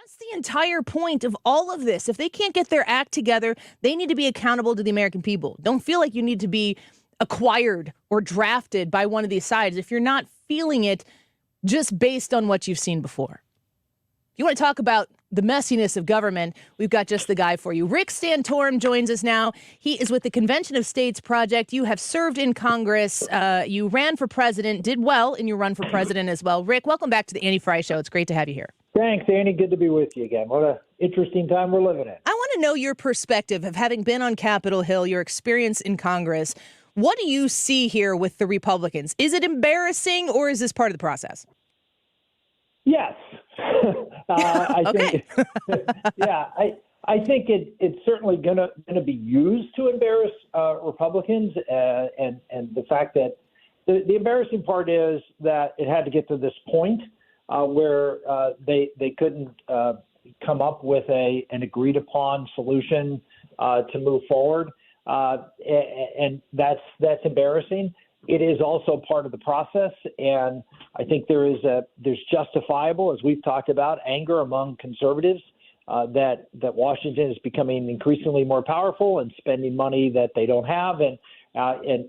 That's the entire point of all of this. If they can't get their act together, they need to be accountable to the American people. Don't feel like you need to be acquired or drafted by one of these sides if you're not feeling it just based on what you've seen before. If you want to talk about the messiness of government, we've got just the guy for you. Rick Santorum joins us now. He is with the Convention of States Project. You have served in Congress. You ran for president, did well in your run for president as well. Rick, welcome back to the Annie Frey Show. It's great to have you here. Thanks, Annie. Good to be with you again. What an interesting time we're living in. I want to know your perspective of having been on Capitol Hill, your experience in Congress. What do you see here with the Republicans? Is it embarrassing or is this part of the process? Yes. I okay. think, I think it's certainly going to be used to embarrass Republicans, and the fact that the embarrassing part is that it had to get to this point where they couldn't come up with an agreed upon solution to move forward, and that's embarrassing. It is also part of the process, and I think there's justifiable, as we've talked about, anger among conservatives that Washington is becoming increasingly more powerful and spending money that they don't have and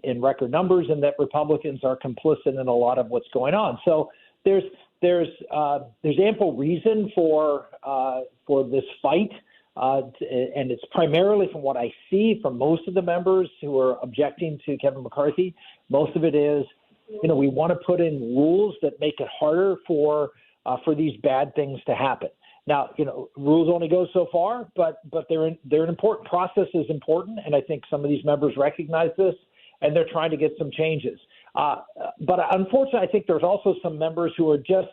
in record numbers, and that Republicans are complicit in a lot of what's going on. So there's ample reason for this fight. And it's primarily from what I see from most of the members who are objecting to Kevin McCarthy. Most of it is, we want to put in rules that make it harder for these bad things to happen. Now, rules only go so far, but they're an important process is important, and I think some of these members recognize this, and they're trying to get some changes. But unfortunately, I think there's also some members who are just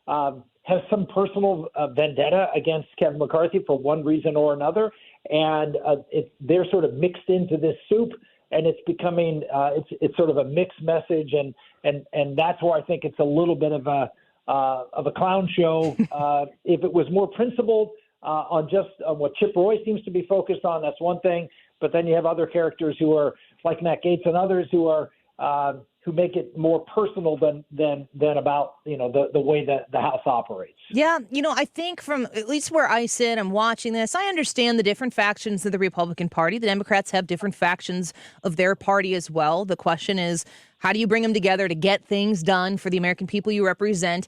have some personal vendetta against Kevin McCarthy for one reason or another, and they're sort of mixed into this soup, and it's becoming it's sort of a mixed message, and that's where I think it's a little bit of a clown show. If it was more principled on just what Chip Roy seems to be focused on, that's one thing, but then you have other characters who are like Matt Gaetz and others who are who make it more personal than about the way that the House operates. Yeah, I think from at least where I sit, I'm watching this. I understand the different factions of the Republican Party. The Democrats have different factions of their party as well. The question is, how do you bring them together to get things done for the American people you represent?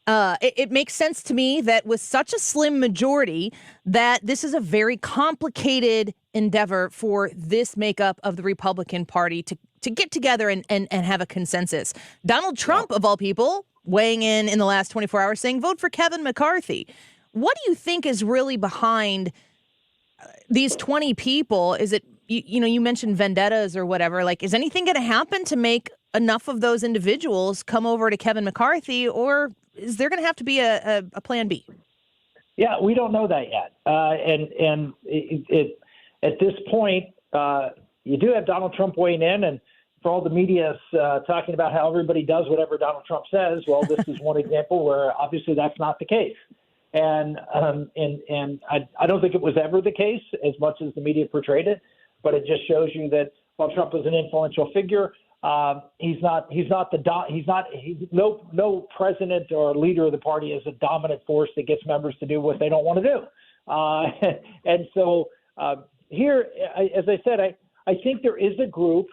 It makes sense to me that with such a slim majority, that this is a very complicated endeavor for this makeup of the Republican Party to get together and have a consensus. Donald Trump, of all people, weighing in the last 24 hours saying, vote for Kevin McCarthy. What do you think is really behind these 20 people? Is it, you mentioned vendettas or whatever, like, is anything going to happen to make enough of those individuals come over to Kevin McCarthy, or is there going to have to be a plan B? Yeah, we don't know that yet. And at this point, you do have Donald Trump weighing in, and for all the media talking about how everybody does whatever Donald Trump says, well, this is one example where obviously that's not the case. And I don't think it was ever the case as much as the media portrayed it, but it just shows you that while Trump is an influential figure, no president or leader of the party is a dominant force that gets members to do what they don't want to do. And so here, as I said, I think there is a group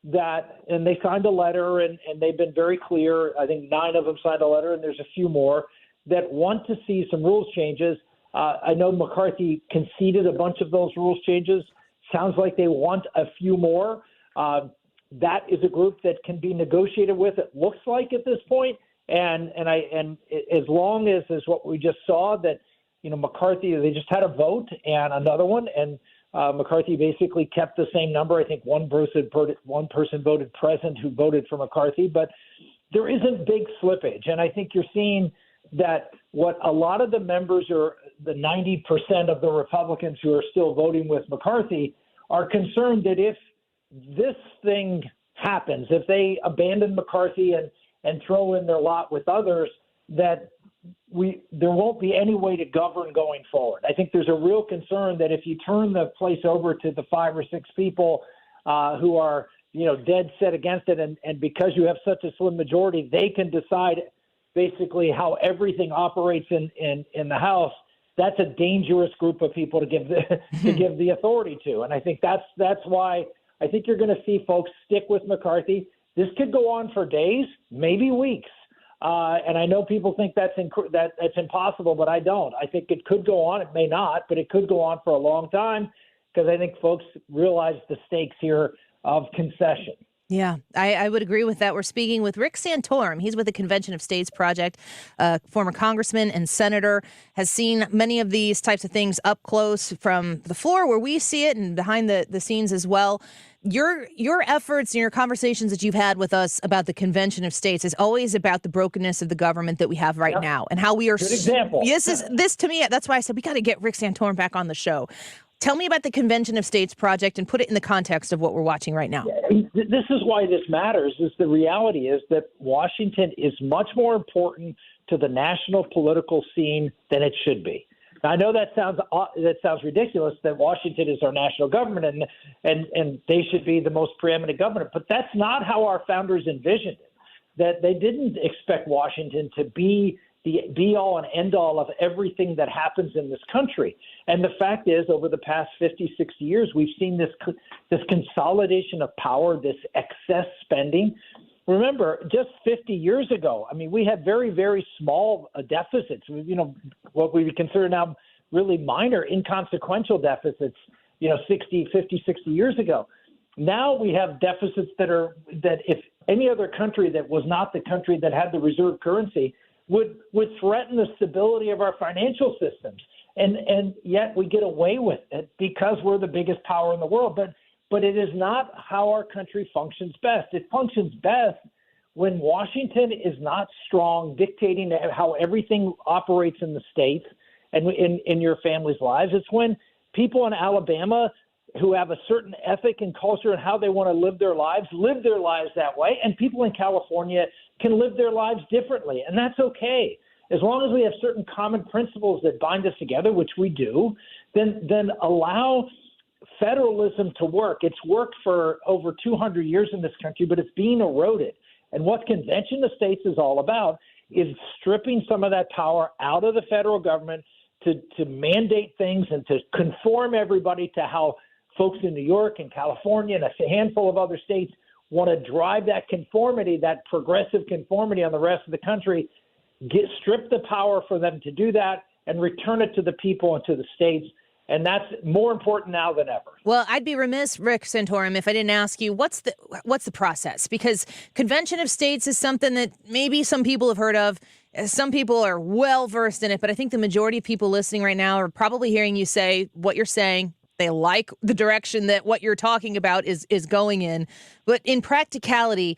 and they signed a letter and they've been very clear. I think 9 of them signed a letter, and there's a few more that want to see some rules changes. I know McCarthy conceded a bunch of those rules changes. Sounds like they want a few more. That is a group that can be negotiated with, it looks like at this point. And as long as what we just saw, that McCarthy, they just had a vote and another one, and McCarthy basically kept the same number. I think one person voted present who voted for McCarthy, but there isn't big slippage. And I think you're seeing that what a lot of the members, or the 90% of the Republicans who are still voting with McCarthy, are concerned that if this thing happens, if they abandon McCarthy and throw in their lot with others, that there won't be any way to govern going forward. I think there's a real concern that if you turn the place over to the 5 or 6 people who are dead set against it, and because you have such a slim majority, they can decide basically how everything operates in the House, that's a dangerous group of people to give the authority to. And I think that's why I think you're going to see folks stick with McCarthy. This could go on for days, maybe weeks. And I know people think that's impossible, but I don't. I think it could go on. It may not, but it could go on for a long time because I think folks realize the stakes here of concession. Yeah, I would agree with that. We're speaking with Rick Santorum. He's with the Convention of States Project, former congressman and senator, has seen many of these types of things up close from the floor where we see it and behind the scenes as well. Your efforts and your conversations that you've had with us about the Convention of States is always about the brokenness of the government that we have right now and how we are. Good example. This to me, that's why I said we got to get Rick Santorum back on the show. Tell me about the Convention of States Project and put it in the context of what we're watching right now. This is why this matters. Is the reality is that Washington is much more important to the national political scene than it should be. Now, I know that sounds ridiculous that Washington is our national government and they should be the most preeminent government, but that's not how our founders envisioned it. That they didn't expect Washington to be the be-all and end-all of everything that happens in this country. And the fact is, over the past 50, 60 years, we've seen this consolidation of power, this excess spending. Remember, just 50 years ago, I mean, we had very, very small deficits, what we would consider now really minor, inconsequential deficits, 50, 60 years ago. Now we have deficits that if any other country that was not the country that had the reserve currency would threaten the stability of our financial systems. And yet we get away with it because we're the biggest power in the world. But it is not how our country functions best. It functions best when Washington is not strong, dictating how everything operates in the states and in your family's lives. It's when people in Alabama who have a certain ethic and culture and how they want to live their lives that way. And people in California can live their lives differently. And that's okay. As long as we have certain common principles that bind us together, which we do, then allow federalism to work. It's worked for over 200 years in this country, but it's being eroded. And what Convention of States is all about is stripping some of that power out of the federal government to mandate things and to conform everybody to how folks in New York and California and a handful of other states want to drive that conformity, that progressive conformity on the rest of the country, strip the power for them to do that and return it to the people and to the states. And that's more important now than ever. Well, I'd be remiss, Rick Santorum, if I didn't ask you, what's the process? Because Convention of States is something that maybe some people have heard of. Some people are well versed in it, but I think the majority of people listening right now are probably hearing you say what you're saying. They like the direction that what you're talking about is going in. But in practicality,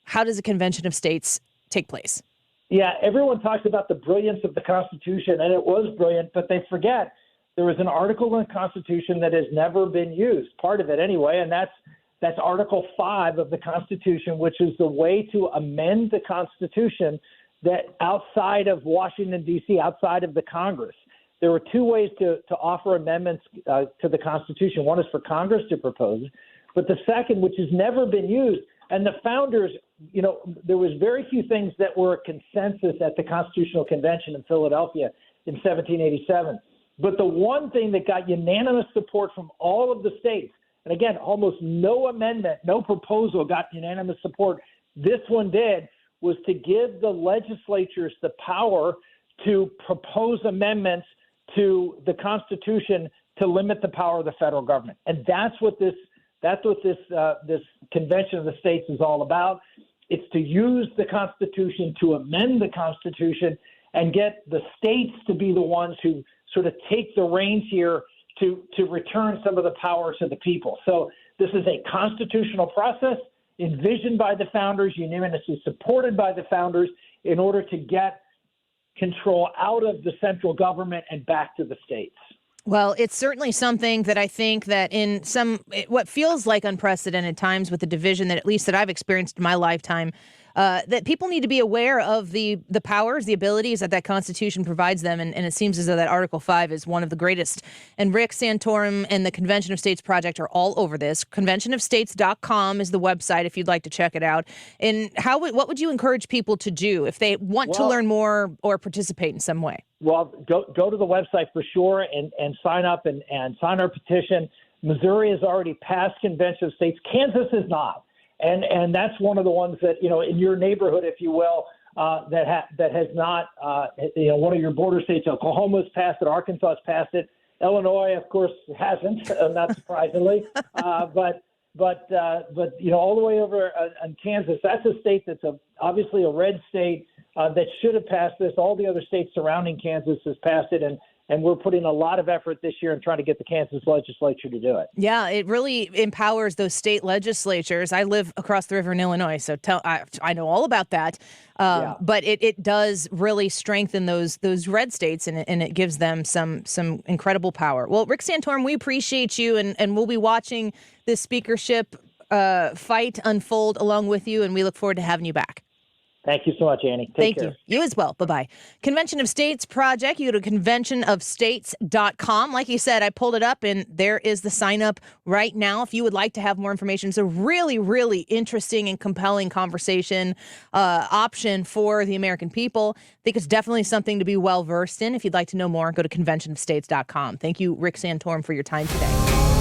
how does a Convention of States take place? Yeah, everyone talks about the brilliance of the Constitution, and it was brilliant, but they forget there was an article in the Constitution that has never been used, part of it anyway, and that's Article 5 of the Constitution, which is the way to amend the Constitution that outside of Washington, D.C., outside of the Congress. There were two ways to offer amendments to the Constitution. One is for Congress to propose, but the second, which has never been used, and the founders, there was very few things that were a consensus at the Constitutional Convention in Philadelphia in 1787. But the one thing that got unanimous support from all of the states, and again, almost no amendment, no proposal got unanimous support, this one did, was to give the legislatures the power to propose amendments to the Constitution to limit the power of the federal government. And that's what this Convention of the States is all about. It's to use the Constitution to amend the Constitution and get the states to be the ones who sort of take the reins here to return some of the power to the people. So this is a constitutional process envisioned by the founders, unanimously supported by the founders in order to get control out of the central government and back to the states. Well, it's certainly something that I think that in what feels like unprecedented times with the division that at least that I've experienced in my lifetime, that people need to be aware of the powers, the abilities that Constitution provides them. And it seems as though that Article 5 is one of the greatest. And Rick Santorum and the Convention of States Project are all over this. Conventionofstates.com is the website if you'd like to check it out. And what would you encourage people to do if they want to learn more or participate in some way? Well, go to the website for sure and sign up and sign our petition. Missouri has already passed convention of states. Kansas is not. And that's one of the ones that, in your neighborhood, if you will, that has not, one of your border states. Oklahoma's passed it. Arkansas has passed it. Illinois, of course, hasn't, not surprisingly. But all the way over in Kansas, that's a state that's obviously a red state that should have passed this. All the other states surrounding Kansas has passed it, and we're putting a lot of effort this year in trying to get the Kansas legislature to do it. Yeah, it really empowers those state legislatures. I live across the river in Illinois, so I know all about that. But it does really strengthen those red states, and it gives them some incredible power. Well, Rick Santorum, we appreciate you, and we'll be watching this speakership fight unfold along with you, and we look forward to having you back. Thank you so much, Annie. Thank you. You as well. Bye-bye. Convention of States Project. You go to conventionofstates.com. Like you said, I pulled it up, and there is the sign up right now if you would like to have more information. It's a really, really interesting and compelling conversation option for the American people. I think it's definitely something to be well versed in. If you'd like to know more, go to conventionofstates.com. Thank you, Rick Santorum, for your time today.